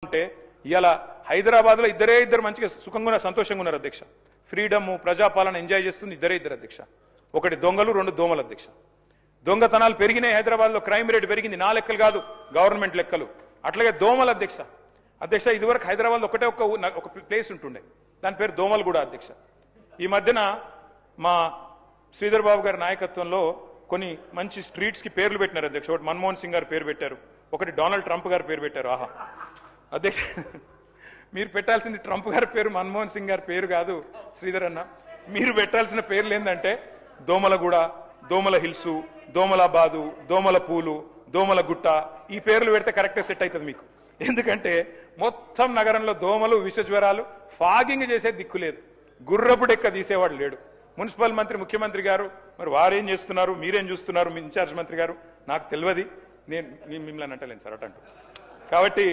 ఉంటే ఇలా హైదరాబాద్లో ఇద్దరు మంచిగా సుఖంగా సంతోషంగా ఉన్నారు అధ్యక్ష. ఫ్రీడమ్ ప్రజాపాలన ఎంజాయ్ చేస్తుంది ఇద్దరు అధ్యక్ష. ఒకటి దొంగలు, రెండు దోమలు అధ్యక్ష. దొంగతనాలు పెరిగినాయి హైదరాబాద్లో, క్రైమ్ రేట్ పెరిగింది. నా లెక్కలు కాదు, గవర్నమెంట్ లెక్కలు. అట్లాగే దోమలు అధ్యక్ష. ఇదివరకు హైదరాబాద్లో ఒకటే ఒక ప్లేస్ ఉంటుండే, దాని పేరు దోమలగూడ అధ్యక్ష. ఈ మధ్యన మా శ్రీధర్ బాబు గారి నాయకత్వంలో కొన్ని మంచి స్ట్రీట్స్కి పేర్లు పెట్టినారు అధ్యక్ష. ఒకటి మన్మోహన్ సింగ్ గారు పేరు పెట్టారు, ఒకటి డొనాల్డ్ ట్రంప్ గారు పేరు పెట్టారు. ఆహా అధ్యక్ష, మీరు పెట్టాల్సింది ట్రంప్ గారి పేరు, మన్మోహన్ సింగ్ గారి పేరు కాదు శ్రీధర్ అన్న. మీరు పెట్టాల్సిన పేర్లు ఏంటంటే దోమలగూడ, దోమల హిల్సు, దోమలాబాదు, దోమల పూలు, దోమల గుట్ట. ఈ పేర్లు పెడితే కరెక్ట్గా సెట్ అవుతుంది మీకు. ఎందుకంటే మొత్తం నగరంలో దోమలు, విషజ్వరాలు, ఫాగింగ్ చేసే దిక్కు లేదు, గుర్రపు డెక్క తీసేవాడు లేడు. మున్సిపల్ మంత్రి, ముఖ్యమంత్రి గారు మరి వారేం చేస్తున్నారు, మీరేం చూస్తున్నారు, మీ ఇన్ఛార్జ్ మంత్రి గారు నాకు తెలియదు, నేను మిమ్మల్ని అంటలేను సార్ అటంటూ. కాబట్టి